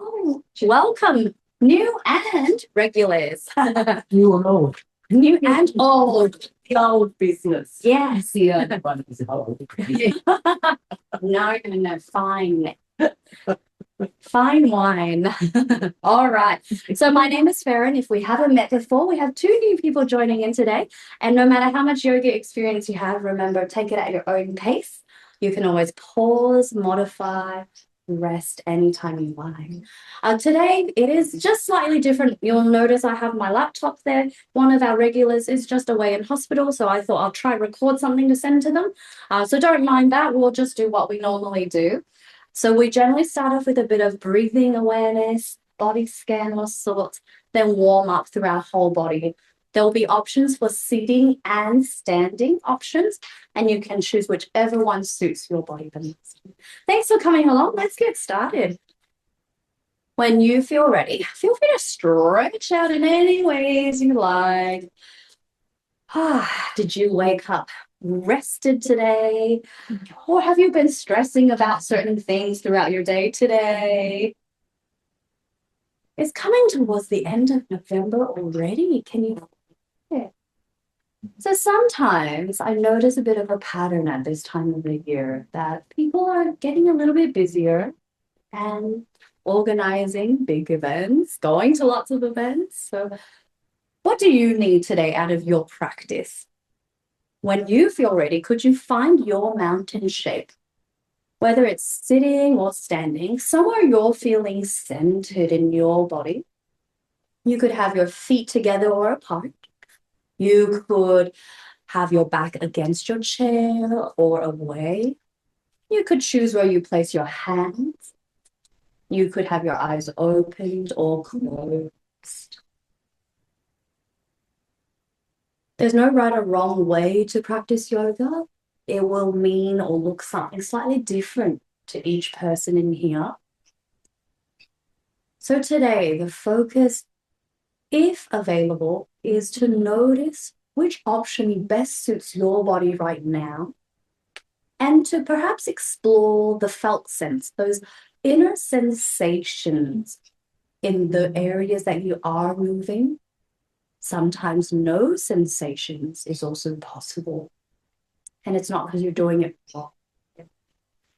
Oh, welcome, new and regulars. New and old. New and old. The old business. Yes. The early one is old. No, fine. Fine wine. All right. So my name is Farron. If we haven't met before, we have two new people joining in today. And no matter how much yoga experience you have, remember, take it at your own pace. You can always pause, modify, rest anytime you like. Today, it is just slightly different. You'll notice I have my laptop there. One of our regulars is just away in hospital, so I thought I'll try record something to send to them. So don't mind that. We'll just do what we normally do. So we generally start off with a bit of breathing awareness, body scan of sorts, then warm up through our whole body. There will be options for sitting and standing options, and you can choose whichever one suits your body the best. Thanks for coming along. Let's get started. When you feel ready, feel free to stretch out in any ways you like. Did you wake up rested today? Or have you been stressing about certain things throughout your day today? It's coming towards the end of November already. Can you? Yeah. So sometimes I notice a bit of a pattern at this time of the year that people are getting a little bit busier and organizing big events, going to lots of events. So what do you need today out of your practice? When you feel ready, could you find your mountain shape? Whether it's sitting or standing, somewhere you're feeling centered in your body. You could have your feet together or apart. You could have your back against your chair or away. You could choose where you place your hands. You could have your eyes opened or closed. There's no right or wrong way to practice yoga. It will mean or look something slightly different to each person in here. So today, the focus, if available, is to notice which option best suits your body right now, and to perhaps explore the felt sense, those inner sensations in the areas that you are moving. Sometimes no sensations is also possible. And it's not because you're doing it wrong.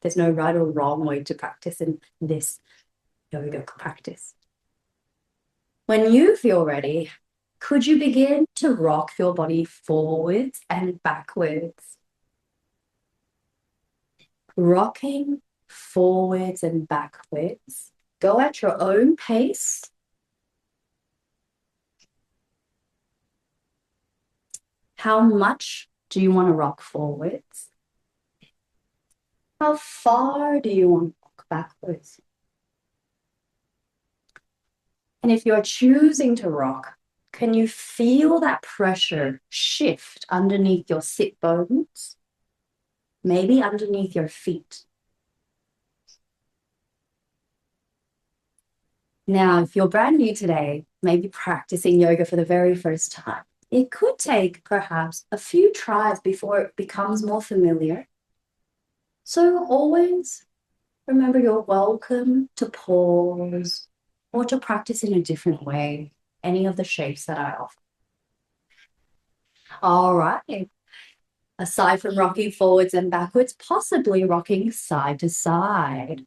There's no right or wrong way to practice in this yoga practice. When you feel ready, could you begin to rock your body forwards and backwards? Rocking forwards and backwards. Go at your own pace. How much do you want to rock forwards? How far do you want to rock backwards? And if you're choosing to rock, can you feel that pressure shift underneath your sit bones? Maybe underneath your feet. Now, if you're brand new today, maybe practicing yoga for the very first time, it could take perhaps a few tries before it becomes more familiar. So always remember you're welcome to pause or to practice in a different way, any of the shapes that I offer. All right. Aside from rocking forwards and backwards, possibly rocking side to side.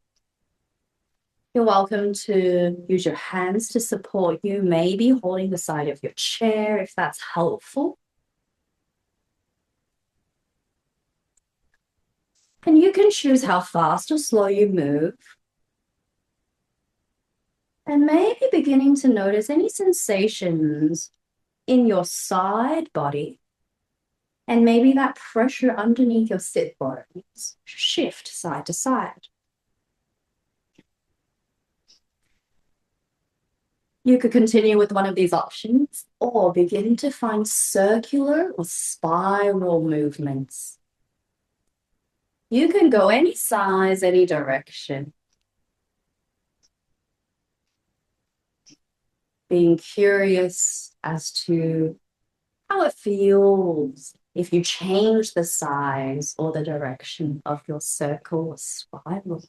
You're welcome to use your hands to support you, maybe holding the side of your chair if that's helpful. And you can choose how fast or slow you move. And maybe beginning to notice any sensations in your side body. And maybe that pressure underneath your sit bones shift side to side. You could continue with one of these options or begin to find circular or spiral movements. You can go any size, any direction. Being curious as to how it feels if you change the size or the direction of your circle or spiral.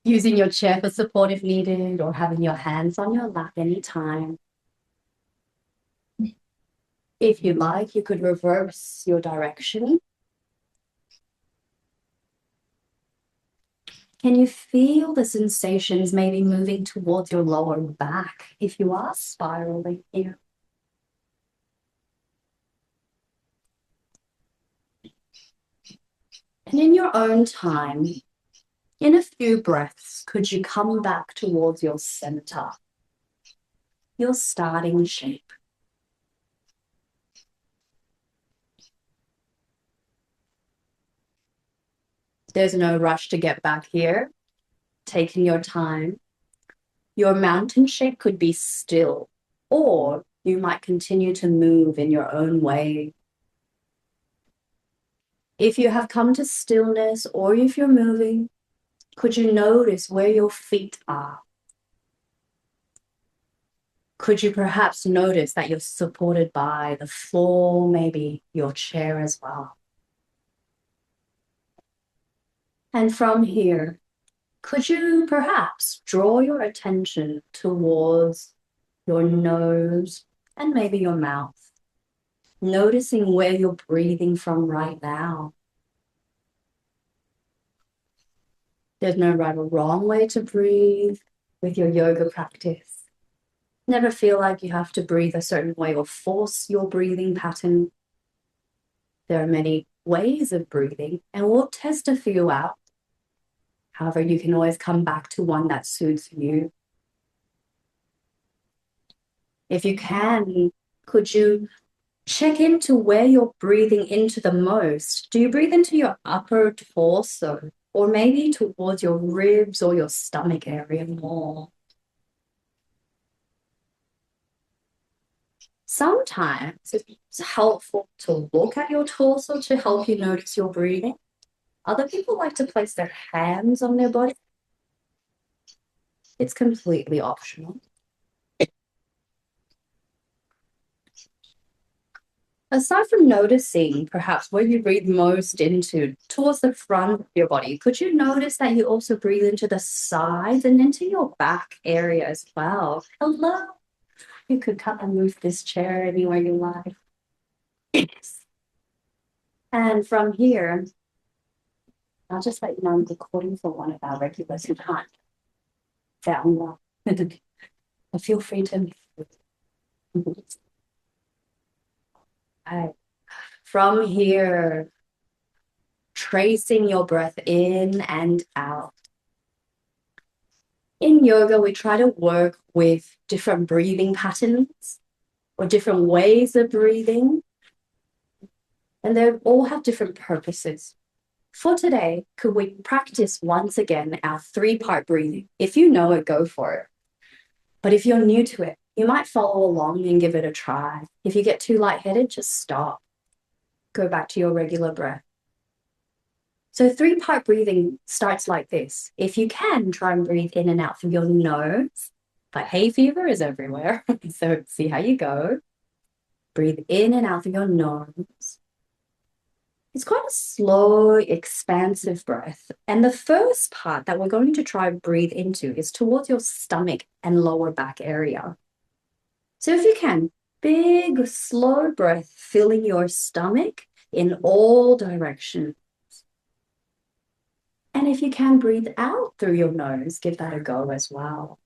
Using your chair for support if needed, or having your hands on your lap anytime. If you like, you could reverse your direction. Can you feel the sensations maybe moving towards your lower back if you are spiraling here? And in your own time, in a few breaths, could you come back towards your center, your starting shape? There's no rush to get back here. Taking your time. Your mountain shape could be still, or you might continue to move in your own way. If you have come to stillness or if you're moving, could you notice where your feet are? Could you perhaps notice that you're supported by the floor, maybe your chair as well? And from here, could you perhaps draw your attention towards your nose and maybe your mouth, noticing where you're breathing from right now? There's no right or wrong way to breathe with your yoga practice. Never feel like you have to breathe a certain way or force your breathing pattern. There are many ways of breathing, and we'll test a few out. However, you can always come back to one that suits you. If you can, could you check into where you're breathing into the most? Do you breathe into your upper torso, or maybe towards your ribs or your stomach area more? Sometimes it's helpful to look at your torso to help you notice your breathing. Other people like to place their hands on their body. It's completely optional. Aside from noticing perhaps where you breathe most into towards the front of your body, could you notice that you also breathe into the sides and into your back area as well? Hello. You could come and move this chair anywhere you like. And from here, I'll just let you know I'm recording for one of our regulars who can't download. Feel free to. Right. From here, tracing your breath in and out. In yoga, we try to work with different breathing patterns or different ways of breathing, and they all have different purposes. For today, could we practice once again our 3-part breathing? If you know it, go for it. But if you're new to it, you might follow along and give it a try. If you get too lightheaded, just stop. Go back to your regular breath. So 3-part breathing starts like this. If you can, try and breathe in and out through your nose. But hay fever is everywhere. So see how you go. Breathe in and out through your nose. It's quite a slow, expansive breath. And the first part that we're going to try and breathe into is towards your stomach and lower back area. So if you can, big, slow breath filling your stomach in all directions. And if you can, breathe out through your nose, give that a go as well.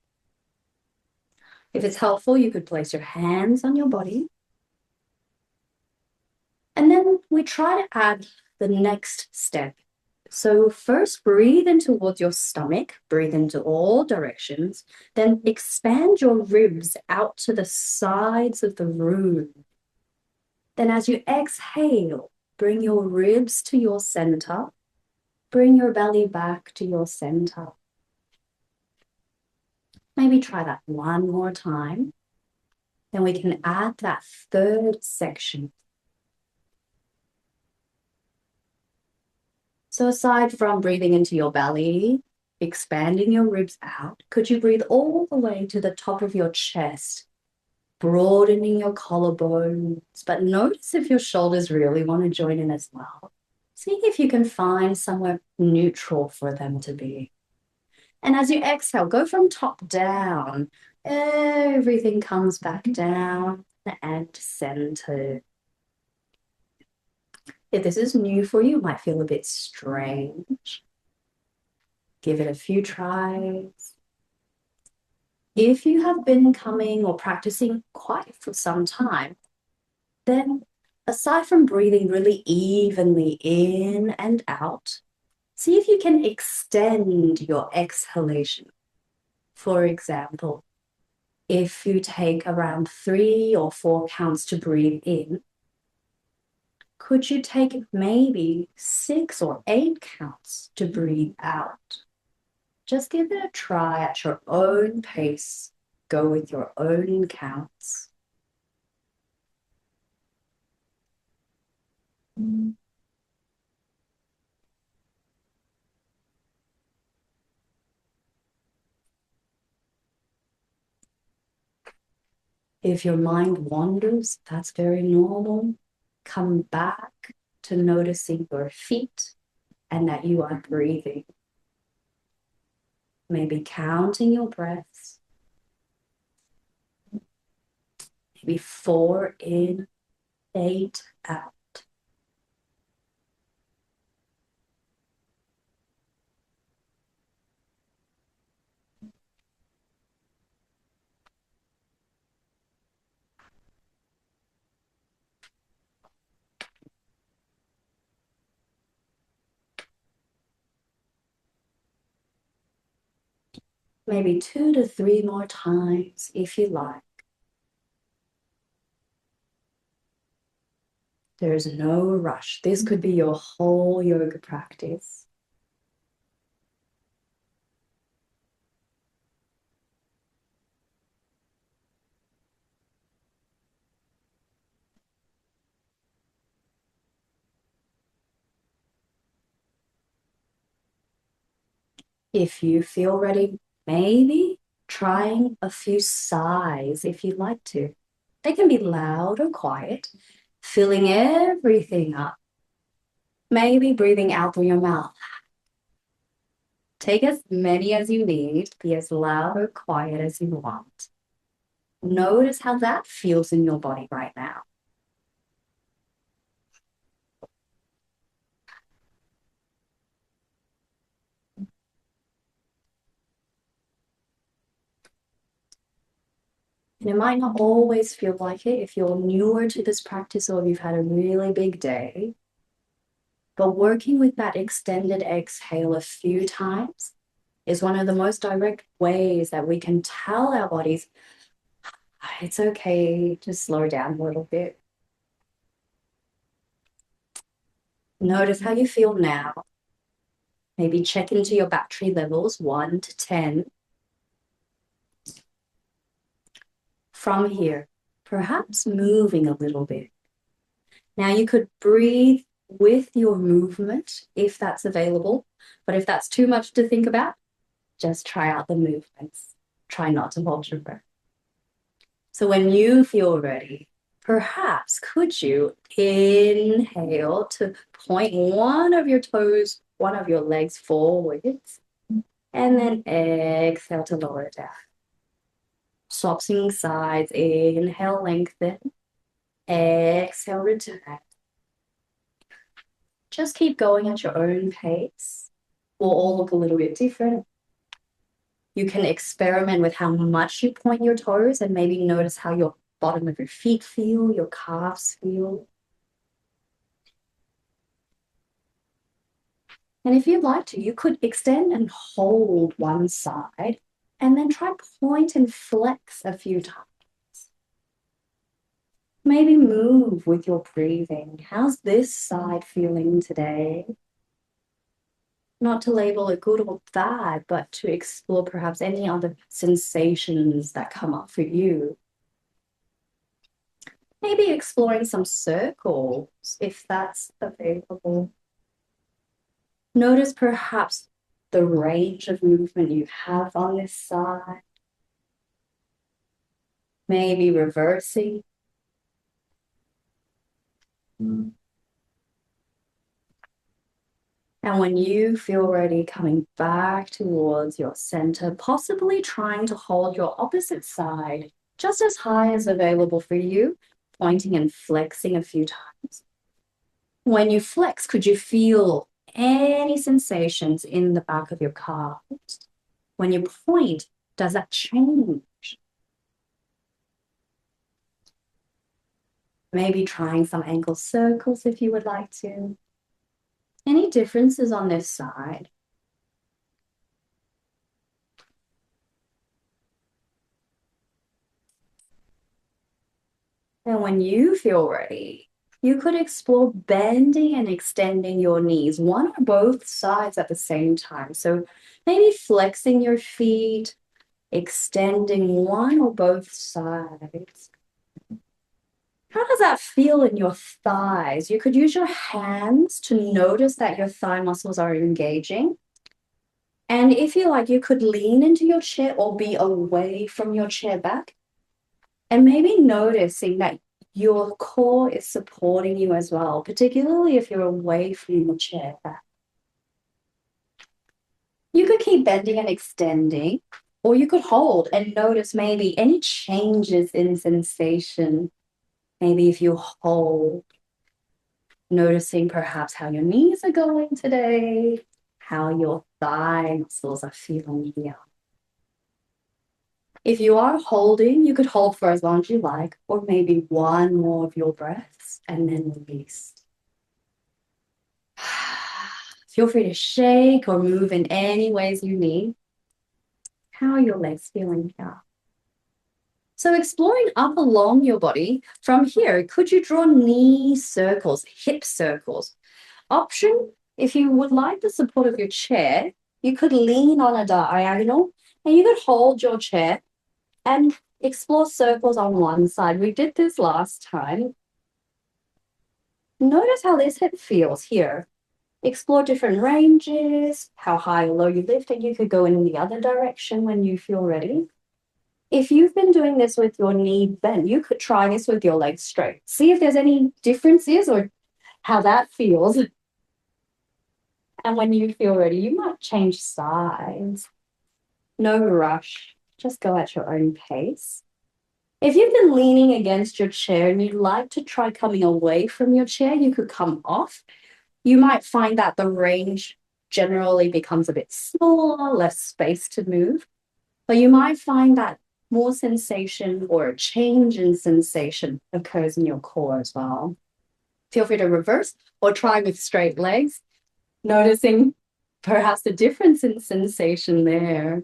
If it's helpful, you could place your hands on your body. And then we try to add the next step. So first, breathe in towards your stomach, breathe into all directions, then expand your ribs out to the sides of the room. Then as you exhale, bring your ribs to your center, bring your belly back to your center. Maybe try that one more time. Then we can add that third section. So aside from breathing into your belly, expanding your ribs out, could you breathe all the way to the top of your chest, broadening your collarbones, but notice if your shoulders really want to join in as well. See if you can find somewhere neutral for them to be. And as you exhale, go from top down. Everything comes back down and center. If this is new for you, it might feel a bit strange. Give it a few tries. If you have been coming or practicing quite for some time, then aside from breathing really evenly in and out, see if you can extend your exhalation. For example, if you take around 3 or 4 counts to breathe in, could you take maybe 6 or 8 counts to breathe out? Just give it a try at your own pace. Go with your own counts. If your mind wanders, that's very normal. Come back to noticing your feet and that you are breathing. Maybe counting your breaths. Maybe 4 in, 8 out. Maybe 2 to 3 more times if you like. There's no rush. This could be your whole yoga practice. If you feel ready, maybe trying a few sighs if you'd like to. They can be loud or quiet, filling everything up. Maybe breathing out through your mouth. Take as many as you need, be as loud or quiet as you want. Notice how that feels in your body right now. And it might not always feel like it if you're newer to this practice or if you've had a really big day. But working with that extended exhale a few times is one of the most direct ways that we can tell our bodies, it's okay to slow down a little bit. Notice how you feel now. Maybe check into your battery levels 1 to 10. From here, perhaps moving a little bit. Now you could breathe with your movement if that's available, but if that's too much to think about, just try out the movements. Try not to hold your breath. So when you feel ready, perhaps could you inhale to point one of your toes, one of your legs forwards, and then exhale to lower it down. Swapping sides, inhale, lengthen, exhale, return. Just keep going at your own pace. We'll all look a little bit different. You can experiment with how much you point your toes and maybe notice how your bottom of your feet feel, your calves feel. And if you'd like to, you could extend and hold one side and then try point and flex a few times. Maybe move with your breathing. How's this side feeling today? Not to label it good or bad, but to explore perhaps any other sensations that come up for you. Maybe exploring some circles if that's available. Notice perhaps the range of movement you have on this side. Maybe reversing. And And when you feel ready, coming back towards your center, possibly trying to hold your opposite side just as high as available for you, pointing and flexing a few times. When you flex, could you feel any sensations in the back of your calves? When you point, does that change? Maybe trying some ankle circles if you would like to. Any differences on this side? And when you feel ready, you could explore bending and extending your knees, one or both sides at the same time. So maybe flexing your feet, extending one or both sides. How does that feel in your thighs? You could use your hands to notice that your thigh muscles are engaging. And if you like, you could lean into your chair or be away from your chair back. And maybe noticing that your core is supporting you as well, particularly if you're away from the chair back. You could keep bending and extending, or you could hold and notice maybe any changes in sensation. Maybe if you hold, noticing perhaps how your knees are going today, how your thigh muscles are feeling here. If you are holding, you could hold for as long as you like, or maybe one more of your breaths and then release. Feel free to shake or move in any ways you need. How are your legs feeling here? So exploring up along your body, from here, could you draw knee circles, hip circles? Option, if you would like the support of your chair, you could lean on a diagonal and you could hold your chair and explore circles on one side. We did this last time. Notice how this hip feels here. Explore different ranges, how high or low you lift, and you could go in the other direction when you feel ready. If you've been doing this with your knee bent, you could try this with your legs straight. See if there's any differences or how that feels. And when you feel ready, you might change sides. No rush, just go at your own pace. If you've been leaning against your chair and you'd like to try coming away from your chair, you could come off. You might find that the range generally becomes a bit smaller, less space to move, but you might find that more sensation or a change in sensation occurs in your core as well. Feel free to reverse or try with straight legs, noticing perhaps the difference in sensation there.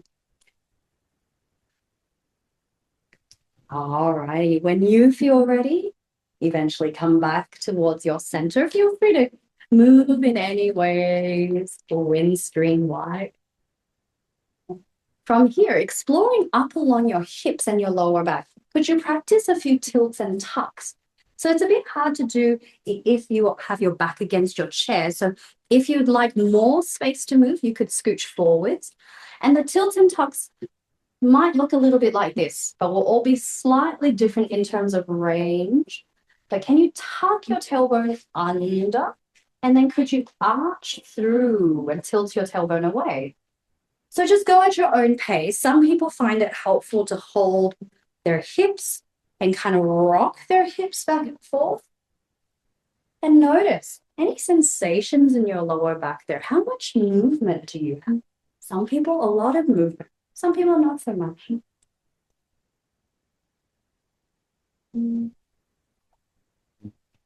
All right, when you feel ready, eventually come back towards your center. Feel free to move in any ways, wind stream wide. From here, exploring up along your hips and your lower back, could you practice a few tilts and tucks? So it's a bit hard to do if you have your back against your chair. So if you'd like more space to move, you could scooch forwards. And the tilts and tucks might look a little bit like this, but will all be slightly different in terms of range. But can you tuck your tailbone under? And then could you arch through and tilt your tailbone away? So just go at your own pace. Some people find it helpful to hold their hips and kind of rock their hips back and forth. And notice any sensations in your lower back there. How much movement do you have? Some people, a lot of movement. Some people, not so much.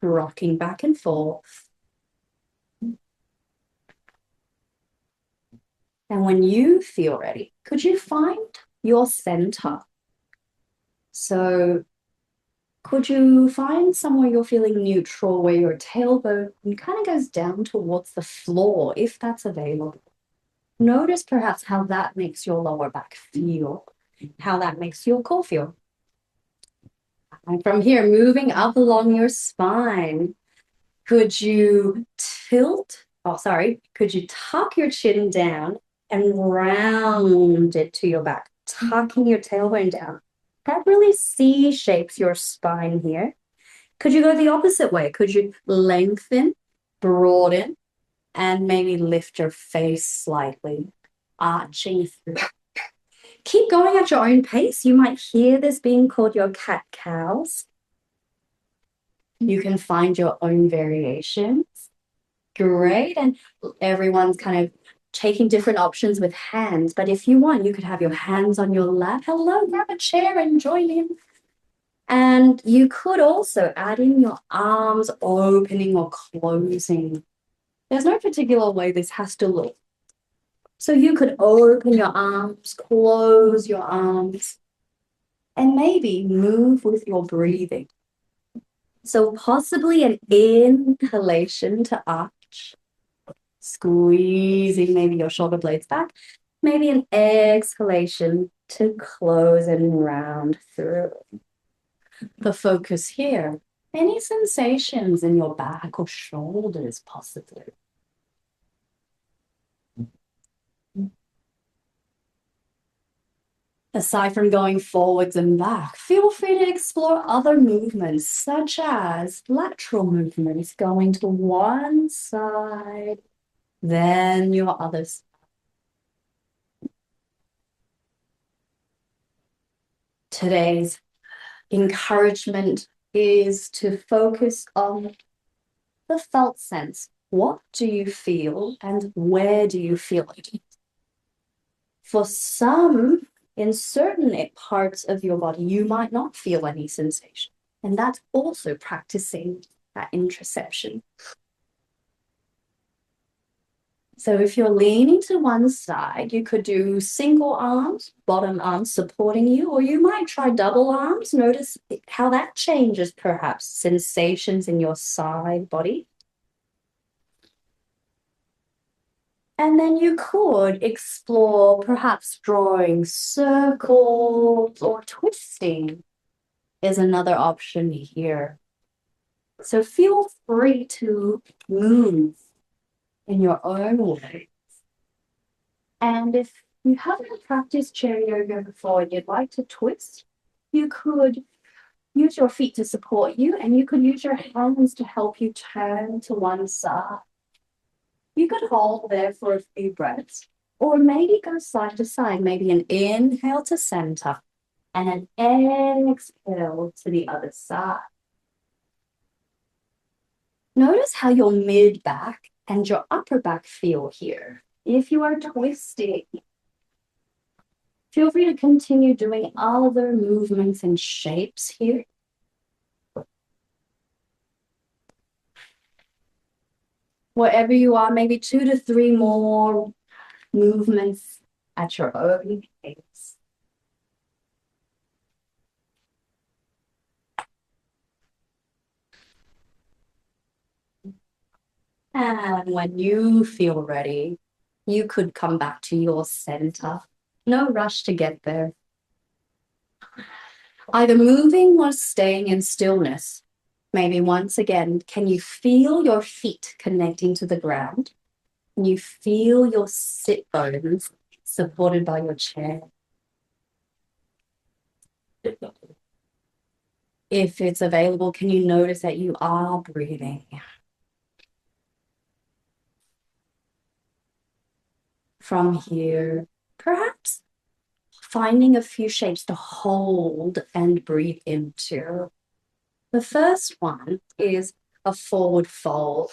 Rocking back and forth. And when you feel ready, could you find your center? So could you find somewhere you're feeling neutral, where your tailbone kind of goes down towards the floor, if that's available? Notice perhaps how that makes your lower back feel, how that makes your core feel. And from here, moving up along your spine, could you could you tuck your chin down and round it to your back, tucking your tailbone down? That really C-shapes your spine here. Could you go the opposite way? Could you lengthen, broaden, And maybe lift your face slightly, arching through. Keep going at your own pace. You might hear this being called your cat-cows. You can find your own variations. Great. And everyone's kind of taking different options with hands. But if you want, you could have your hands on your lap. Hello, grab a chair and join in. And you could also add in your arms opening or closing. There's no particular way this has to look. So you could open your arms, close your arms, and maybe move with your breathing. So possibly an inhalation to arch, squeezing maybe your shoulder blades back, maybe an exhalation to close and round through. The focus here, any sensations in your back or shoulders possibly. Aside from going forwards and back, feel free to explore other movements, such as lateral movements, going to one side, then your other side. Today's encouragement is to focus on the felt sense. What do you feel and where do you feel it? For some, in certain parts of your body, you might not feel any sensation. And that's also practicing that interoception. So if you're leaning to one side, you could do single arms, bottom arms supporting you, or you might try double arms. Notice how that changes perhaps sensations in your side body. And then you could explore perhaps drawing circles or twisting is another option here. So feel free to move in your own way. And if you haven't practiced chair yoga before and you'd like to twist, you could use your feet to support you and you could use your hands to help you turn to one side. You could hold there for a few breaths or maybe go side to side, maybe an inhale to center and an exhale to the other side. Notice how your mid back and your upper back feel here. If you are twisting, feel free to continue doing other movements and shapes here. Wherever you are, maybe 2 to 3 more movements at your own pace. And when you feel ready, you could come back to your center. No rush to get there. Either moving or staying in stillness. Maybe once again, can you feel your feet connecting to the ground? Can you feel your sit bones supported by your chair? If it's available, can you notice that you are breathing? From here, perhaps finding a few shapes to hold and breathe into. The first one is a forward fold.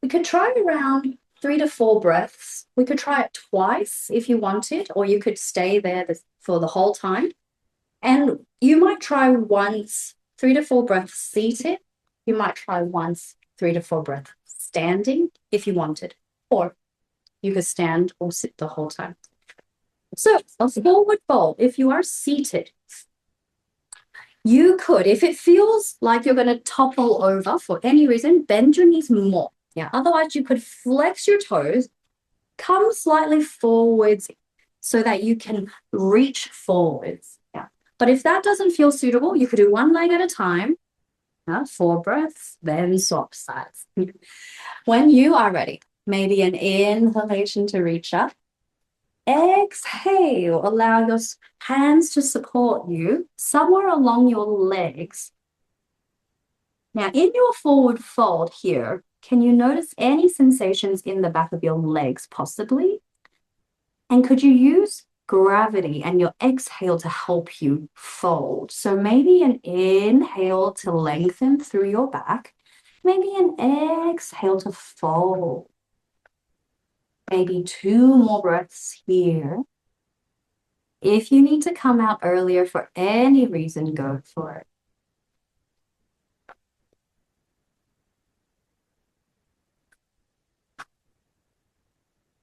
We could try around 3 to 4 breaths. We could try it twice if you wanted, or you could stay there for the whole time. And you might try once, 3 to 4 breaths seated. You might try once, 3 to 4 breaths standing if you wanted, or you could stand or sit the whole time. So a forward fold, if you are seated, you could, if it feels like you're going to topple over for any reason, bend your knees more. Yeah. Otherwise, you could flex your toes, come slightly forwards so that you can reach forwards. Yeah. But if that doesn't feel suitable, you could do one leg at a time. 4 breaths, then swap sides. When you are ready, maybe an inhalation to reach up. Exhale, allow your hands to support you somewhere along your legs. Now, in your forward fold here, Can you notice any sensations in the back of your legs, possibly? And could you use gravity and your exhale to help you fold? So maybe an inhale to lengthen through your back, maybe an exhale to fold. Maybe 2 more breaths here. If you need to come out earlier for any reason, go for it.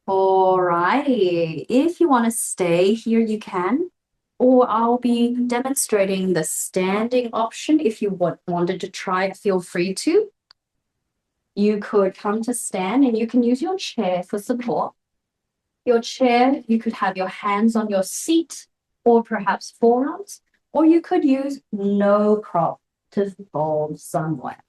Alrighty, if you want to stay here, you can, or I'll be demonstrating the standing option. If you wanted to try it, feel free to. You could come to stand and you can use your chair for support. Your chair, you could have your hands on your seat or perhaps forearms, or you could use no prop to fold somewhere.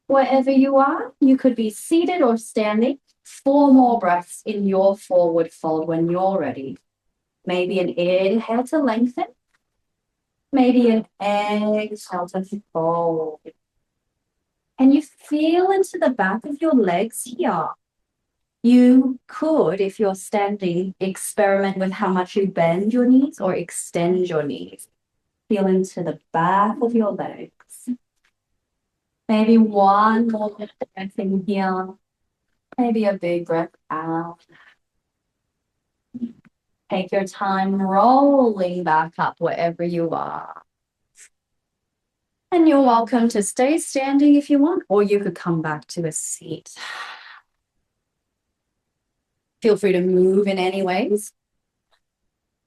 Wherever you are, you could be seated or standing. 4 more breaths in your forward fold when you're ready. Maybe an inhale to lengthen. Maybe an exhale to fold. And you feel into the back of your legs here. You could, if you're standing, experiment with how much you bend your knees or extend your knees. Feel into the back of your legs. Maybe 1 more breath in here. Maybe a big breath out. Take your time rolling back up wherever you are. And you're welcome to stay standing if you want, or you could come back to a seat. Feel free to move in any ways.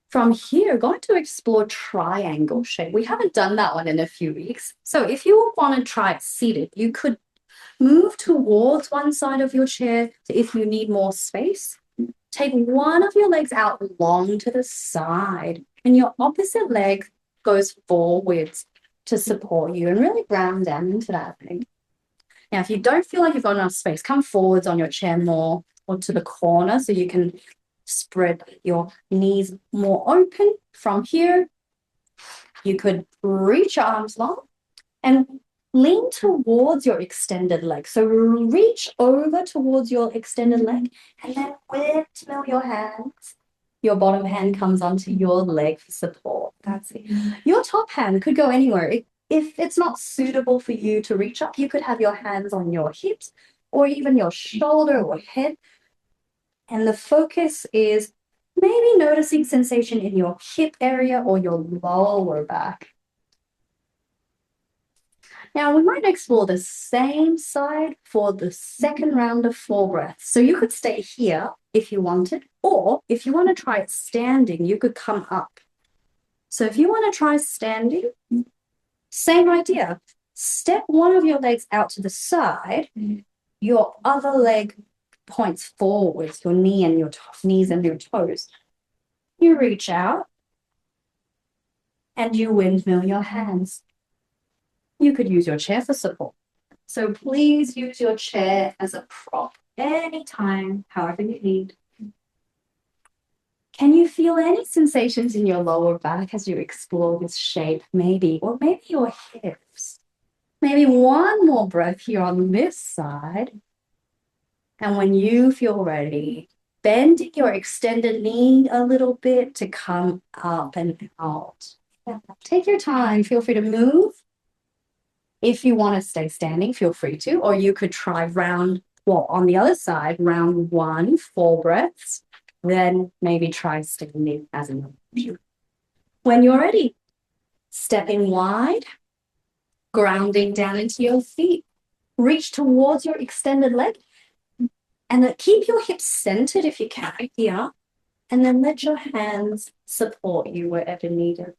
From here, going to explore triangle shape. We haven't done that one in a few weeks. So if you want to try it seated, you could move towards one side of your chair if you need more space. Take one of your legs out long to the side, and your opposite leg goes forwards to support you and really ground down into that thing. Now, if you don't feel like you've got enough space, come forwards on your chair more or to the corner so you can spread your knees more open. From here, you could reach your arms long and lean towards your extended leg. So reach over towards your extended leg and then windmill your hands. Your bottom hand comes onto your leg for support. That's it. Your top hand could go anywhere. If it's not suitable for you to reach up, you could have your hands on your hips or even your shoulder or head. And the focus is maybe noticing sensation in your hip area or your lower back. Now, we might explore the same side for the second round of 4 breaths. So you could stay here if you wanted, or if you want to try it standing, you could come up. So if you want to try standing, same idea. Step one of your legs out to the side. Your other leg points forwards, your knee and your knees and your toes. You reach out and you windmill your hands. You could use your chair for support. So please use your chair as a prop anytime, however you need. Can you feel any sensations in your lower back as you explore this shape? Maybe, or maybe your hips. Maybe 1 more breath here on this side. And when you feel ready, bend your extended knee a little bit to come up and out. Take your time. Feel free to move. If you want to stay standing, feel free to, or you could try on the other side, round 1, 4 breaths, then maybe try standing as an option. When you're ready, stepping wide, grounding down into your feet, reach towards your extended leg, and then keep your hips centered if you can here, and then let your hands support you wherever needed.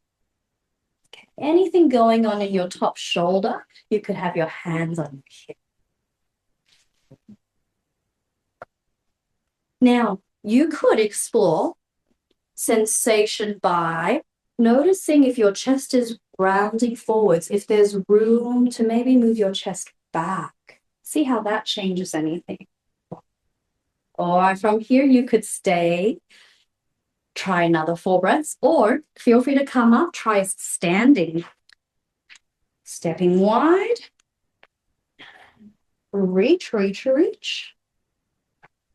Okay. Anything going on in your top shoulder, you could have your hands on your hip. Now, you could explore sensation by noticing if your chest is rounding forwards, if there's room to maybe move your chest back. See how that changes anything. Or from here, you could stay, try another 4 breaths, or feel free to come up, try standing. Stepping wide. Reach, reach, reach.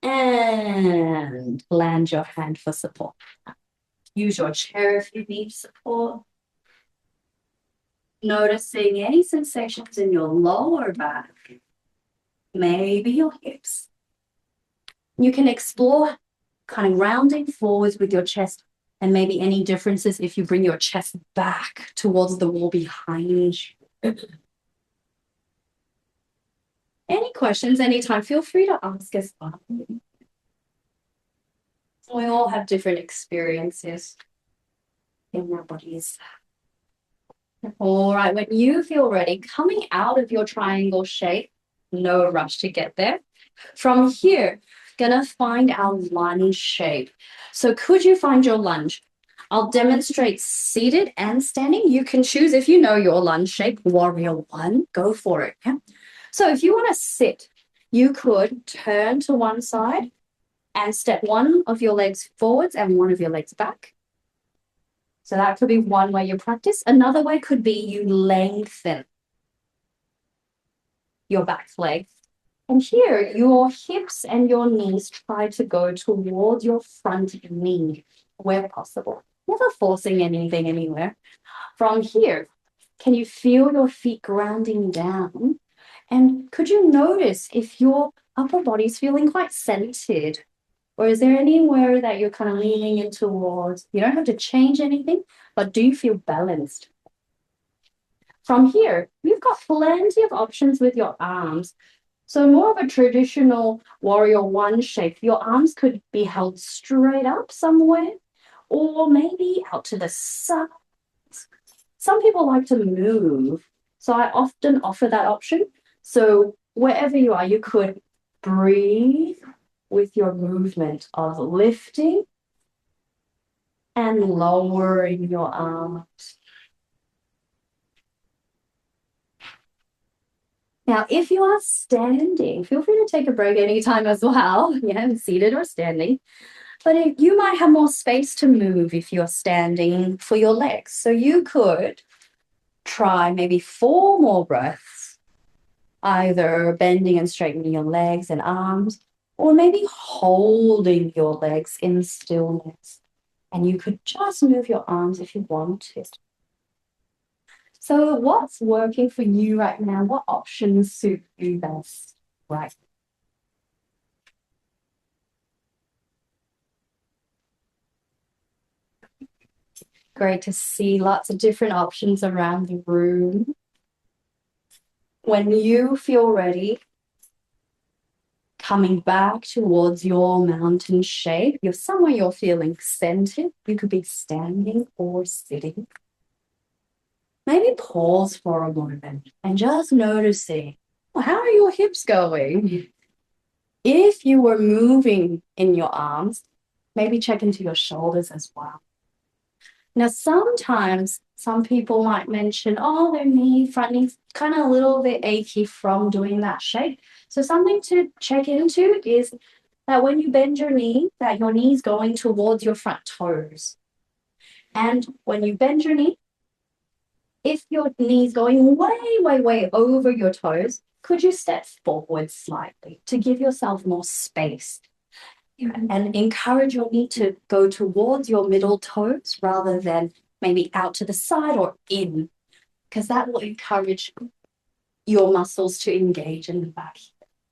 And land your hand for support. Use your chair if you need support. Noticing any sensations in your lower back, maybe your hips. You can explore kind of rounding forwards with your chest and maybe any differences if you bring your chest back towards the wall behind you. Any questions anytime, feel free to ask as well. We all have different experiences in our bodies. All right, when you feel ready, coming out of your triangle shape, no rush to get there. From here, gonna find our lunge shape. So could you find your lunge? I'll demonstrate seated and standing. You can choose if you know your lunge shape, warrior one, go for it. Yeah? So if you want to sit, you could turn to one side and step one of your legs forwards and one of your legs back. So that could be one way you practice. Another way could be you lengthen your back leg. And here, your hips and your knees try to go towards your front knee where possible. Never forcing anything anywhere. From here, can you feel your feet grounding down? And could you notice if your upper body's feeling quite centered? Or is there anywhere that you're kind of leaning in towards? You don't have to change anything, but do you feel balanced? From here, you've got plenty of options with your arms. So more of a traditional warrior one shape. Your arms could be held straight up somewhere, or maybe out to the side. Some people like to move, so I often offer that option. So wherever you are, you could breathe with your movement of lifting and lowering your arms. Now, if you are standing, feel free to take a break anytime as well, yeah, seated or standing. But you might have more space to move if you're standing for your legs. So you could try maybe 4 more breaths, either bending and straightening your legs and arms, or maybe holding your legs in stillness. And you could just move your arms if you wanted. So what's working for you right now? What options suit you best right? Great to see lots of different options around the room. When you feel ready, coming back towards your mountain shape, you're somewhere you're feeling centered. You could be standing or sitting. Maybe pause for a moment and just noticing, well, how are your hips going? If you were moving in your arms, maybe check into your shoulders as well. Now, sometimes some people might mention, oh, their knee, front knee's kind of a little bit achy from doing that shape. So something to check into is that when you bend your knee, that your knee's going towards your front toes. And when you bend your knee, if your knee's going way, way, way over your toes, could you step forward slightly to give yourself more space? And encourage your knee to go towards your middle toes rather than maybe out to the side or in, because that will encourage your muscles to engage in the back.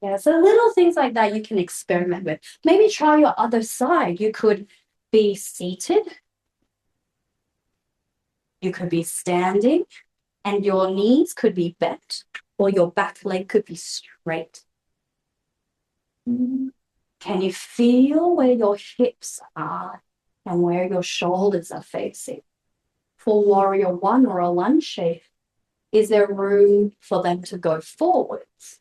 Yeah, so little things like that you can experiment with. Maybe try your other side. You could be seated. You could be standing, and your knees could be bent, or your back leg could be straight. Can you feel where your hips are and where your shoulders are facing? For warrior one or a lunge shape, is there room for them to go forwards?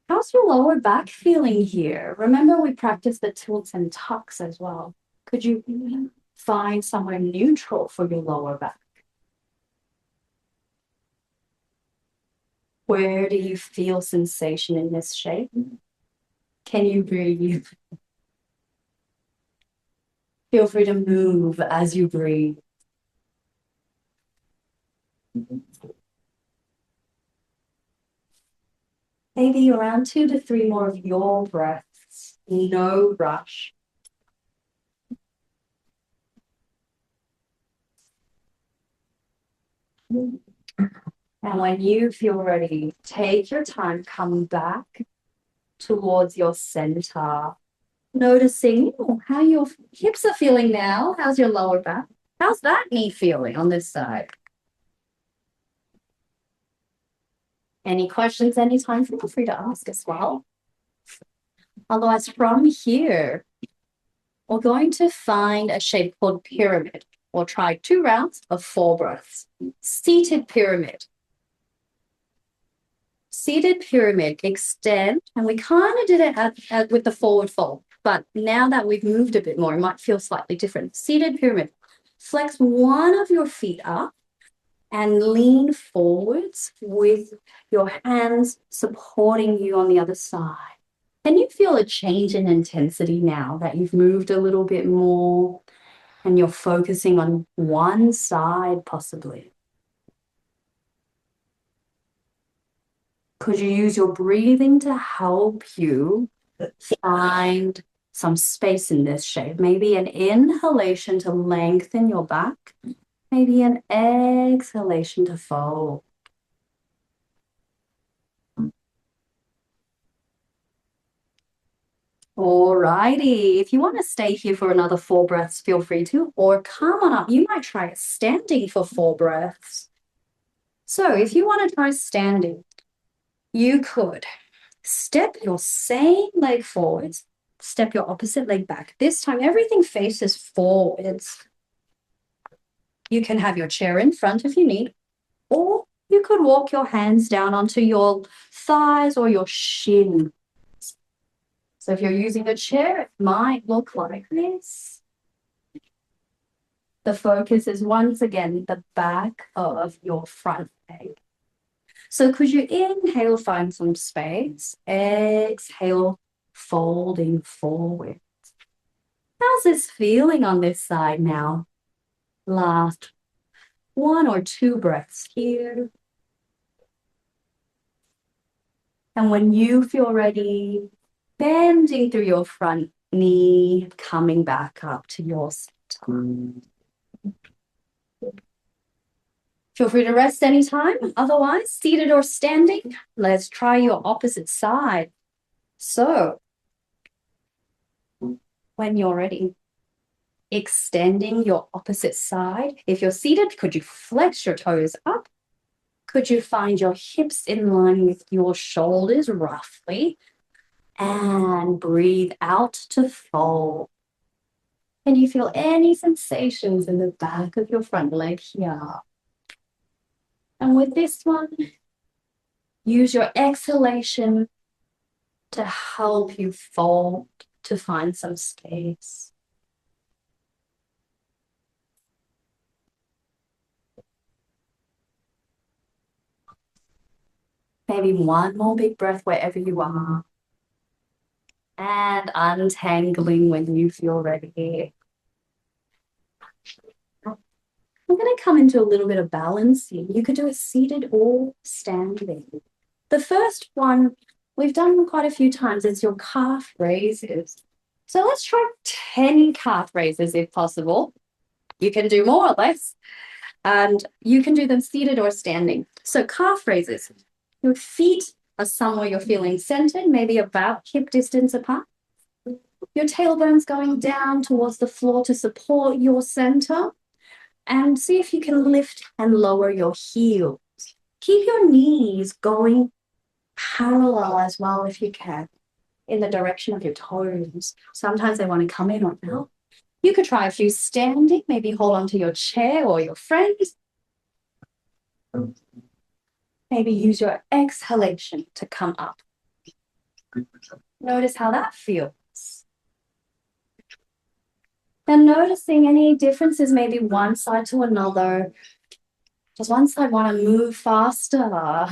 How's your lower back feeling here? Remember, we practiced the tilts and tucks as well. Could you find somewhere neutral for your lower back? Where do you feel sensation in this shape? Can you breathe? Feel free to move as you breathe. Maybe around 2 to 3 more of your breaths. No rush. And when you feel ready, take your time, come back towards your center, noticing how your hips are feeling now. How's your lower back? How's that knee feeling on this side? Any questions anytime, feel free to ask as well. Otherwise, from here, we're going to find a shape called pyramid. We'll try 2 rounds of 4 breaths. Seated pyramid. Seated pyramid, extend, and we kind of did it with the forward fold, but now that we've moved a bit more, it might feel slightly different. Seated pyramid, flex one of your feet up and lean forwards with your hands supporting you on the other side. Can you feel a change in intensity now that you've moved a little bit more and you're focusing on one side possibly? Could you use your breathing to help you find some space in this shape? Maybe an inhalation to lengthen your back, maybe an exhalation to fold. Alrighty, if you want to stay here for another 4 breaths, feel free to, or come on up. You might try standing for 4 breaths. So if you want to try standing, you could step your same leg forwards, step your opposite leg back. This time, everything faces forwards. You can have your chair in front if you need, or you could walk your hands down onto your thighs or your shin. So if you're using a chair, it might look like this. The focus is once again the back of your front leg. So could you inhale, find some space, exhale, folding forward. How's this feeling on this side now? Last 1 or 2 breaths here. And when you feel ready, bending through your front knee, coming back up to your center. Feel free to rest anytime. Otherwise, seated or standing, let's try your opposite side. So, when you're ready, extending your opposite side. If you're seated, could you flex your toes up? Could you find your hips in line with your shoulders roughly? And breathe out to fold. Can you feel any sensations in the back of your front leg here? And with this one, use your exhalation to help you fold, to find some space. Maybe one more big breath wherever you are. And untangling when you feel ready. I'm going to come into a little bit of balance here. You could do it seated or standing. The first one we've done quite a few times is your calf raises. So let's try 10 calf raises if possible. You can do more or less, and you can do them seated or standing. So calf raises, your feet are somewhere you're feeling centered, maybe about hip distance apart. Your tailbone's going down towards the floor to support your center. And see if you can lift and lower your heels. Keep your knees going parallel as well if you can, in the direction of your toes. Sometimes they want to come in or out. You could try a few standing, maybe hold onto your chair or your friend. Maybe use your exhalation to come up. Notice how that feels. And noticing any differences, maybe one side to another. Does one side want to move faster?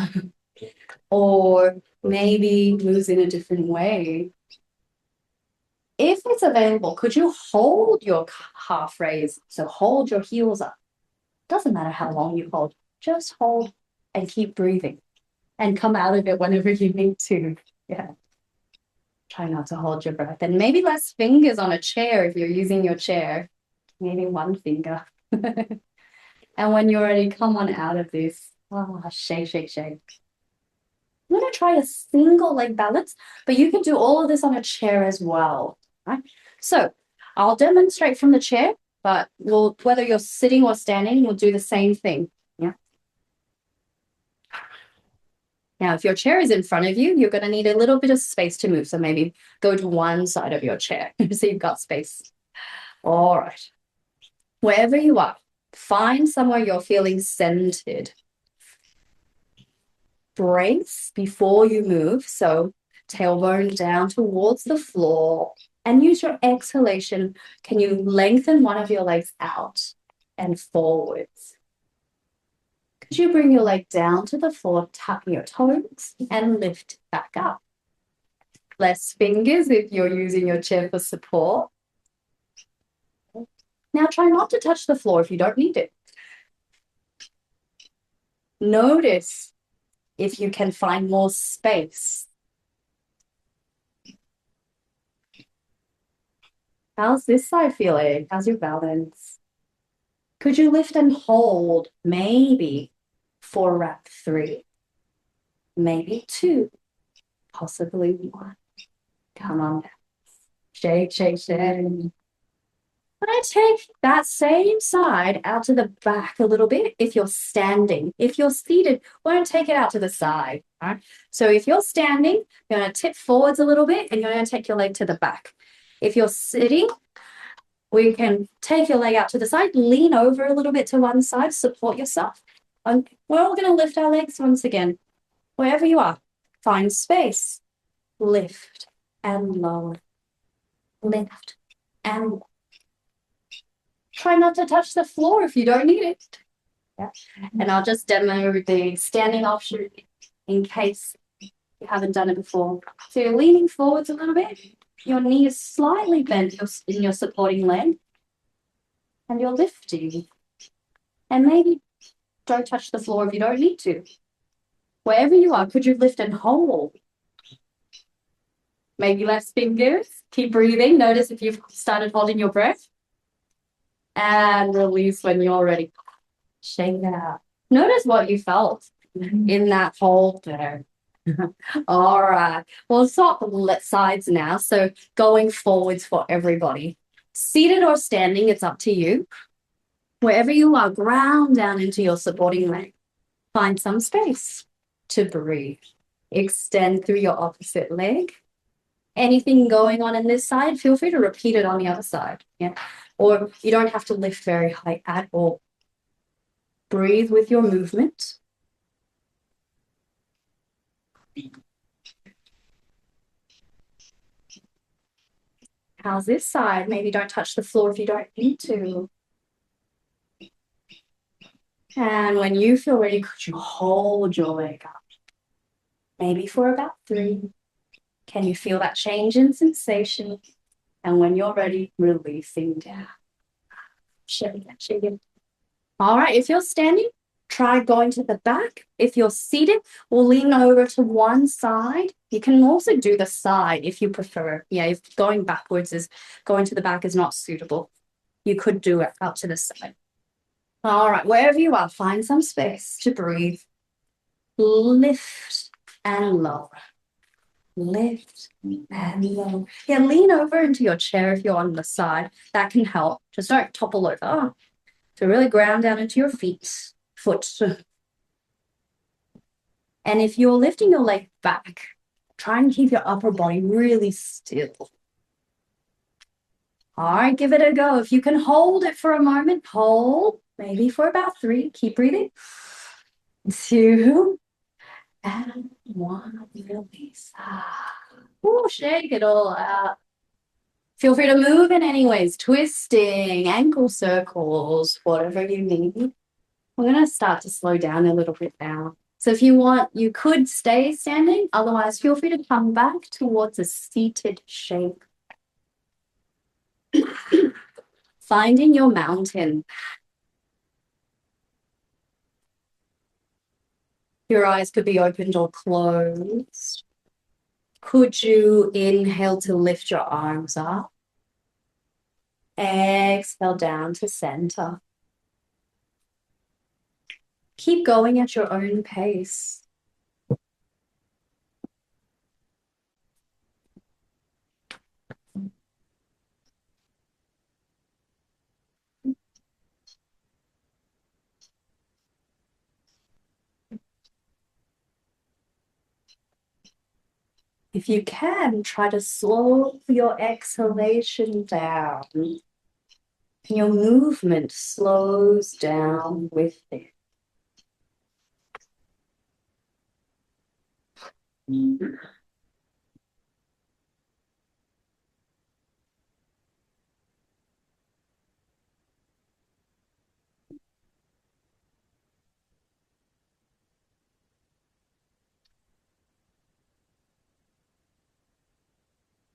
Or maybe moves in a different way? If it's available, could you hold your half raise? So hold your heels up. Doesn't matter how long you hold, just hold and keep breathing. and come out of it whenever you need to. Yeah. Try not to hold your breath. And maybe less fingers on a chair if you're using your chair. Maybe one finger. And when you're ready, come on out of this. Oh, shake, shake, shake. I'm going to try a single leg balance, but you can do all of this on a chair as well. Right? So I'll demonstrate from the chair, but whether you're sitting or standing, we'll do the same thing. Yeah. Now, if your chair is in front of you, you're going to need a little bit of space to move. So maybe go to one side of your chair so you've got space. All right. Wherever you are, find somewhere you're feeling centered. Brace before you move. So tailbone down towards the floor and use your exhalation. Can you lengthen one of your legs out and forwards? Could you bring your leg down to the floor, tapping your toes and lift back up? Less fingers if you're using your chair for support. Now try not to touch the floor if you don't need it. Notice if you can find more space. How's this side feeling? How's your balance? Could you lift and hold maybe for rep 3, maybe 2, possibly 1. Come on. Shake, shake, shake. I'm going to take that same side out to the back a little bit if you're standing. If you're seated, we're going to take it out to the side. Right? So if you're standing, you're going to tip forwards a little bit and you're going to take your leg to the back. If you're sitting, we can take your leg out to the side, lean over a little bit to one side, support yourself. And we're all going to lift our legs once again. Wherever you are, find space. Lift and lower. Lift and lower. Try not to touch the floor if you don't need it. Yeah. And I'll just demo the standing option in case you haven't done it before. So you're leaning forwards a little bit. Your knee is slightly bent in your supporting leg. And you're lifting. And maybe don't touch the floor if you don't need to. Wherever you are, could you lift and hold? Maybe less fingers. Keep breathing. Notice if you've started holding your breath. And release when you're ready. Shake it out. Notice what you felt in that hold there. All right. We'll swap sides now. So going forwards for everybody. Seated or standing, it's up to you. Wherever you are, ground down into your supporting leg. Find some space to breathe. Extend through your opposite leg. Anything going on in this side, feel free to repeat it on the other side. Yeah. Or you don't have to lift very high at all. Breathe with your movement. How's this side? Maybe don't touch the floor if you don't need to. And when you feel ready, could you hold your leg up? Maybe for about 3. Can you feel that change in sensation? And when you're ready, releasing down. Shake it, shake it. All right, if you're standing, try going to the back. If you're seated, we'll lean over to one side. You can also do the side if you prefer. Yeah, if going backwards is going to the back is not suitable, you could do it out to the side. All right, wherever you are, find some space to breathe. Lift and lower. Lift and lower. Yeah, lean over into your chair if you're on the side. That can help. Just don't topple over. So really ground down into your foot. And if you're lifting your leg back, try and keep your upper body really still. All right, give it a go. If you can hold it for a moment, hold, maybe for about 3. Keep breathing. 2 and 1. Release. Ooh, shake it all out. Feel free to move in any ways, twisting, ankle circles, whatever you need. We're going to start to slow down a little bit now. So if you want, you could stay standing. Otherwise, feel free to come back towards a seated shape. Finding your mountain. Your eyes could be opened or closed. Could you inhale to lift your arms up? Exhale down to center. Keep going at your own pace. If you can, try to slow your exhalation down. And your movement slows down with it.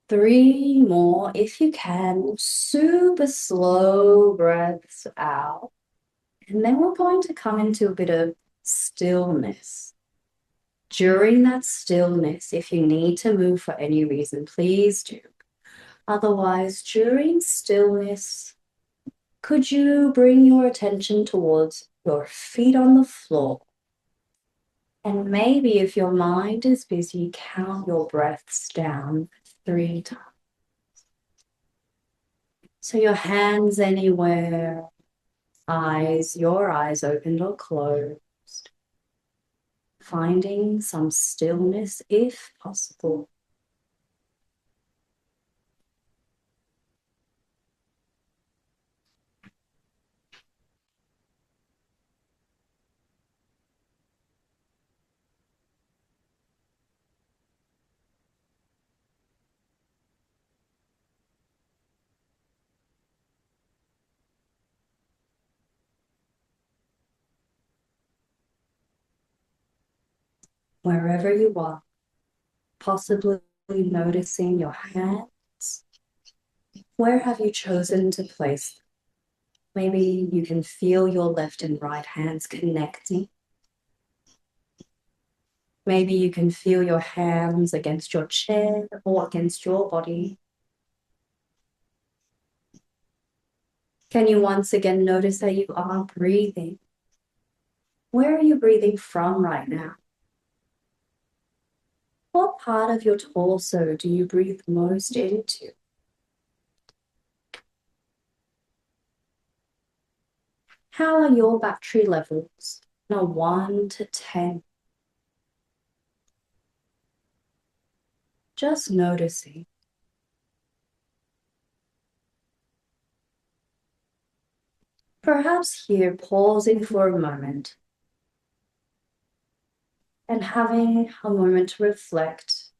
3 more if you can. Super slow breaths out. And then we're going to come into a bit of stillness. During that stillness, if you need to move for any reason, please do. Otherwise, during stillness, could you bring your attention towards your feet on the floor? And maybe if your mind is busy, count your breaths down 3 times. So your hands anywhere, your eyes opened or closed. Finding some stillness if possible. Wherever you are, possibly noticing your hands. Where have you chosen to place them? Maybe you can feel your left and right hands connecting. Maybe you can feel your hands against your chair or against your body. Can you once again notice that you are breathing? Where are you breathing from right now? What part of your torso do you breathe most into? How are your battery levels on a 1 to 10? Just noticing. Perhaps here, pausing for a moment and having a moment to reflect.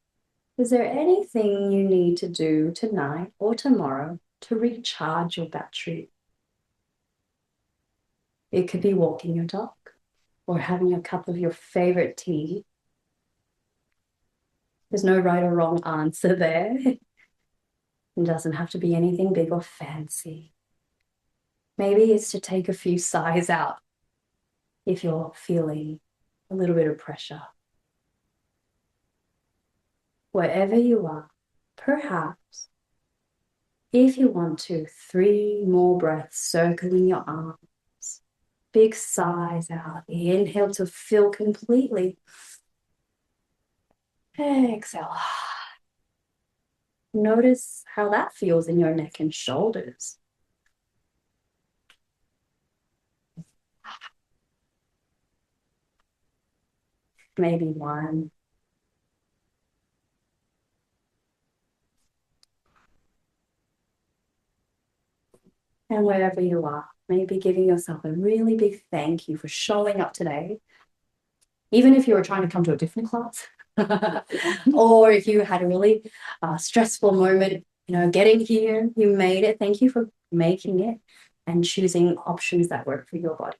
Is there anything you need to do tonight or tomorrow to recharge your battery? It could be walking your dog or having a cup of your favorite tea. There's no right or wrong answer there. It doesn't have to be anything big or fancy. Maybe it's to take a few sighs out if you're feeling a little bit of pressure. Wherever you are, perhaps, if you want to, 3 more breaths circling your arms. Big sighs out. Inhale to fill completely. Exhale. Notice how that feels in your neck and shoulders. Maybe 1. And wherever you are, maybe giving yourself a really big thank you for showing up today. Even if you were trying to come to a different class, or if you had a really stressful moment, getting here, you made it. Thank you for making it and choosing options that work for your body.